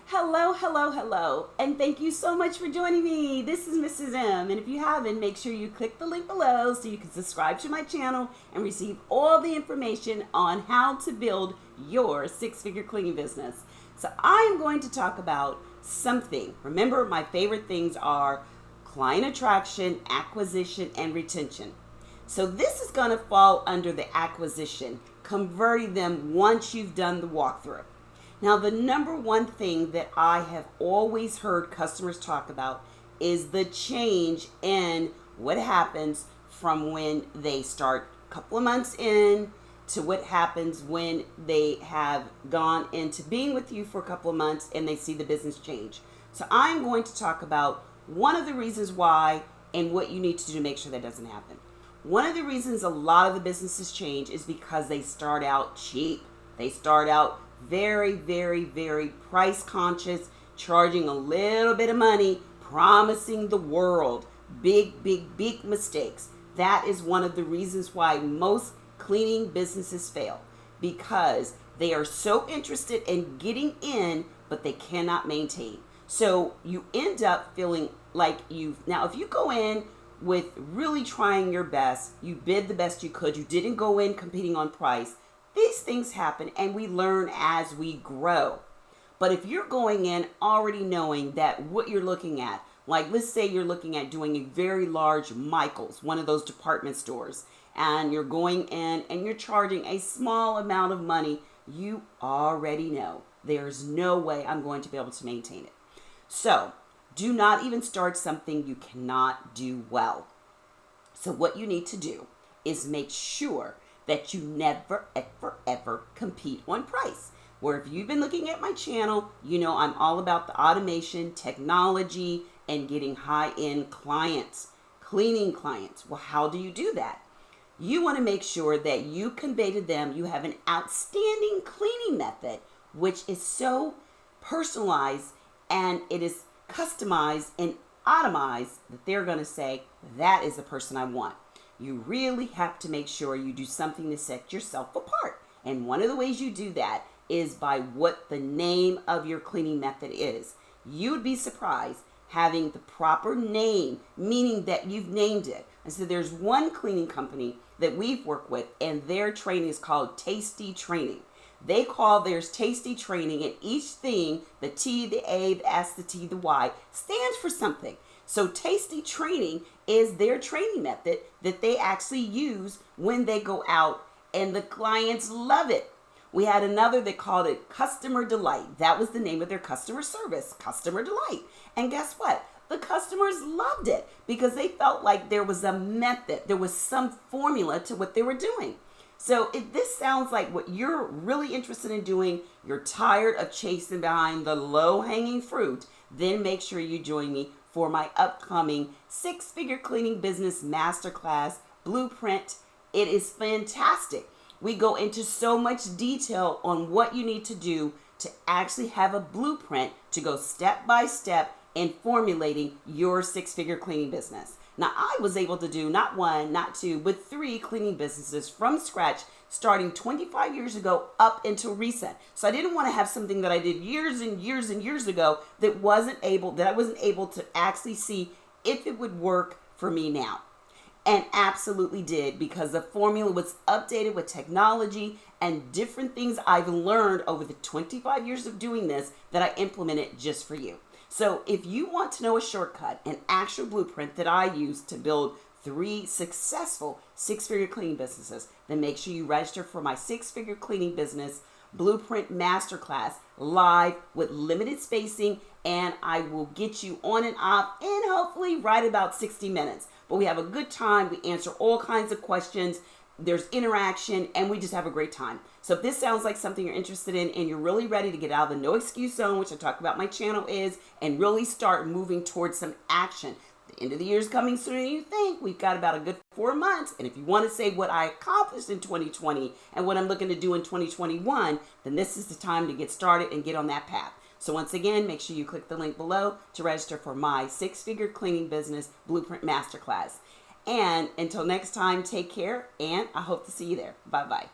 Hello, hello, hello, and thank you so much for joining me. This is Mrs. M, and if you haven't, make sure you click the link below so you can subscribe to my channel and receive all the information on how to build your six-figure cleaning business. So I am going to talk about something. Remember, my favorite things are client attraction, acquisition, and retention. So this is going to fall under the acquisition, converting them once you've done the walkthrough. Now, the number one thing that I have always heard customers talk about is the change in what happens from when they start a couple of months in to what happens when they have gone into being with you for a couple of months and they see the business change. So I'm going to talk about one of the reasons why and what you need to do to make sure that doesn't happen. One of the reasons a lot of the businesses change is because they start out cheap. They start out very, very, very price conscious, charging a little bit of money, promising the world. Big, big, big mistakes. That is one of the reasons why most cleaning businesses fail, because they are so interested in getting in, but they cannot maintain. So you end up feeling like now if you go in with really trying your best, you bid the best you could, you didn't go in competing on price, these things happen and we learn as we grow. But if you're going in already knowing that what you're looking at, like let's say you're looking at doing a very large Michael's, one of those department stores, and you're going in and you're charging a small amount of money, you already know there's no way I'm going to be able to maintain it. So do not even start something you cannot do well. So what you need to do is make sure that you never, ever, ever compete on price. Where if you've been looking at my channel, you know I'm all about the automation, technology, and getting high-end clients, cleaning clients. Well, how do you do that? You want to make sure that you convey to them you have an outstanding cleaning method, which is so personalized and it is customized and automized that they're going to say, that is the person I want. You really have to make sure you do something to set yourself apart. And one of the ways you do that is by what the name of your cleaning method is. You'd be surprised having the proper name, meaning that you've named it. And so there's one cleaning company that we've worked with, and their training is called Tasty Training. They call theirs Tasty Training, and each thing, the T, the A, the S, the T, the Y, stands for something. So Tasty Training is their training method that they actually use when they go out, and the clients love it. We had another that called it Customer Delight. That was the name of their customer service, Customer Delight. And guess what? The customers loved it because they felt like there was a method, there was some formula to what they were doing. So if this sounds like what you're really interested in doing, you're tired of chasing behind the low-hanging fruit, then make sure you join me for my upcoming six-figure cleaning business masterclass blueprint. It is fantastic. We go into so much detail on what you need to do to actually have a blueprint to go step by step in formulating your six-figure cleaning business. Now, I was able to do not one, not two, but 3 cleaning businesses from scratch, starting 25 years ago up until recent. So I didn't want to have something that I did years and years and years ago that I wasn't able to actually see if it would work for me now. And absolutely did, because the formula was updated with technology and different things I've learned over the 25 years of doing this that I implemented just for you. So if you want to know a shortcut, an actual blueprint that I use to build 3 successful six-figure cleaning businesses, then make sure you register for my six-figure cleaning business blueprint masterclass live with limited spacing, and I will get you on and off in hopefully right about 60 minutes. But we have a good time. We answer all kinds of questions. There's interaction, and we just have a great time. So if this sounds like something you're interested in and you're really ready to get out of the no excuse zone, which I talk about my channel is, and really start moving towards some action. The end of the year is coming sooner than you think. We've got about a good 4 months. And if you want to say what I accomplished in 2020 and what I'm looking to do in 2021, then this is the time to get started and get on that path. So once again, make sure you click the link below to register for my six-figure cleaning business blueprint masterclass. And until next time, take care, and I hope to see you there. Bye-bye.